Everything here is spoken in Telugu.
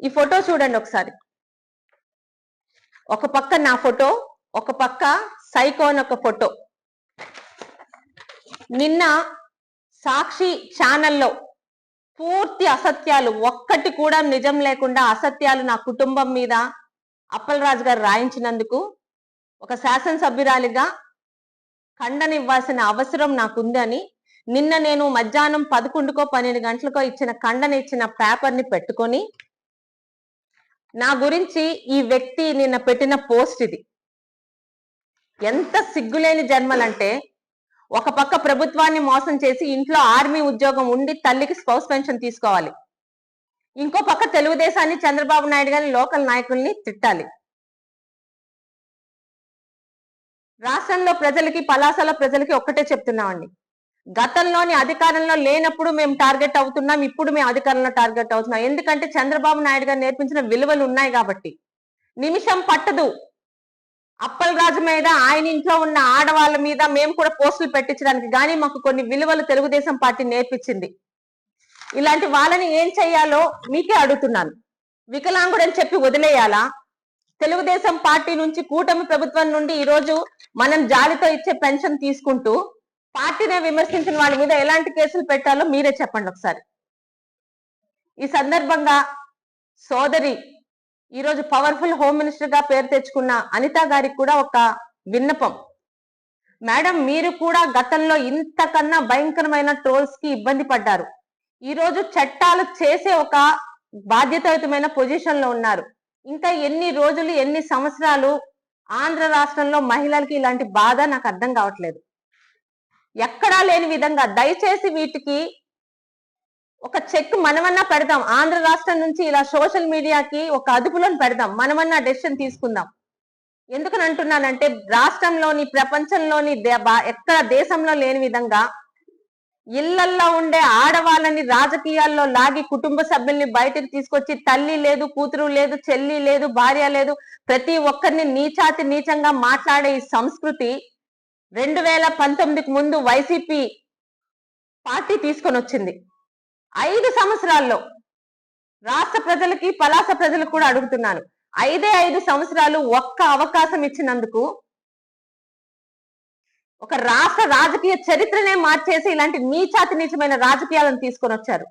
ఈ ఫోటో చూడండి ఒకసారి. ఒక పక్క నా ఫోటో, ఒక పక్క సైకోన్ ఒక ఫోటో. నిన్న సాక్షి ఛానల్లో పూర్తి అసత్యాలు, ఒక్కటి కూడా నిజం లేకుండా అసత్యాలు నా కుటుంబం మీద అప్పలరాజు గారు రాయించినందుకు ఒక శాసనసభ్యురాలిగా ఖండన ఇవ్వాల్సిన అవసరం నాకుందని నిన్న నేను మధ్యాహ్నం 11కో 12 గంటలకో ఇచ్చిన ఖండన ఇచ్చిన పేపర్ని పెట్టుకొని నా గురించి ఈ వ్యక్తి నిన్న పెట్టిన పోస్ట్ ఇది. ఎంత సిగ్గులేని జన్మలంటే, ఒక పక్క ప్రభుత్వాన్ని మోసం చేసి ఇంట్లో ఆర్మీ ఉద్యోగం ఉండి తల్లికి స్పౌస్ పెన్షన్ తీసుకోవాలి, ఇంకో పక్క తెలుగుదేశాన్ని చంద్రబాబు నాయుడు గారి లోకల్ నాయకుల్ని తిట్టాలి. రాష్ట్రంలో ప్రజలకి, పలాసల ప్రజలకి ఒక్కటే చెప్తున్నామండి, గతంలోని అధికారంలో లేనప్పుడు మేము టార్గెట్ అవుతున్నాం, ఇప్పుడు మేము అధికారంలో టార్గెట్ అవుతున్నాం. ఎందుకంటే చంద్రబాబు నాయుడు గారు నేర్పించిన విలువలు ఉన్నాయి కాబట్టి. నిమిషం పట్టదు అప్పలరాజు మీద, ఆయన ఇంట్లో ఉన్న ఆడవాళ్ళ మీద మేము కూడా పోస్టులు పెట్టించడానికి. కానీ మాకు కొన్ని విలువలు తెలుగుదేశం పార్టీ నేర్పించింది. ఇలాంటి వాళ్ళని ఏం చెయ్యాలో మీకే అడుగుతున్నాను. వికలాంగుడని చెప్పి వదిలేయాలా? తెలుగుదేశం పార్టీ నుంచి, కూటమి ప్రభుత్వం నుండి ఈరోజు మనం జాలితో ఇచ్చే పెన్షన్ తీసుకుంటూ పార్టీనే విమర్శించిన వాళ్ళ మీద ఎలాంటి కేసులు పెట్టాలో మీరే చెప్పండి ఒకసారి. ఈ సందర్భంగా సోదరి, ఈరోజు పవర్ఫుల్ హోమ్ మినిస్టర్ గా పేరు తెచ్చుకున్న అనిత గారికి కూడా ఒక విన్నపం. మేడం, మీరు కూడా గతంలో ఇంతకన్నా భయంకరమైన ట్రోల్స్ కి ఇబ్బంది పడ్డారు. ఈరోజు చట్టాలు చేసే ఒక బాధ్యతాయుతమైన పొజిషన్ లో ఉన్నారు. ఇంకా ఎన్ని రోజులు, ఎన్ని సంవత్సరాలు ఆంధ్ర రాష్ట్రంలో మహిళలకి ఇలాంటి బాధ నాకు అర్థం కావట్లేదు. ఎక్కడా లేని విధంగా దయచేసి వీటికి ఒక చెక్ మనమన్నా పెడదాం. ఆంధ్ర రాష్ట్రం నుంచి ఇలా సోషల్ మీడియాకి ఒక అదుపులను పెడదాం, మనమన్నా డెసిషన్ తీసుకుందాం. ఎందుకని అంటున్నానంటే, రాష్ట్రంలోని, ప్రపంచంలోని ఎక్కడ దేశంలో లేని విధంగా ఇళ్లల్లో ఉండే ఆడవాళ్ళని రాజకీయాల్లో లాగి కుటుంబ సభ్యుల్ని బయటకు తీసుకొచ్చి తల్లి లేదు, కూతురు లేదు, చెల్లి లేదు, భార్య లేదు, ప్రతి ఒక్కరిని నీచాతి నీచంగా మాట్లాడే ఈ సంస్కృతి 2019కు ముందు వైసీపీ పార్టీ తీసుకొని వచ్చింది. 5 సంవత్సరాల్లో రాష్ట్ర ప్రజలకి, పలాస ప్రజలకు కూడా అడుగుతున్నాను, 5 సంవత్సరాలు ఒక్క అవకాశం ఇచ్చినందుకు ఒక రాష్ట్ర రాజకీయ చరిత్రనే మార్చేసి ఇలాంటి నీచాతి నీచమైన రాజకీయాలను తీసుకొని వచ్చారు.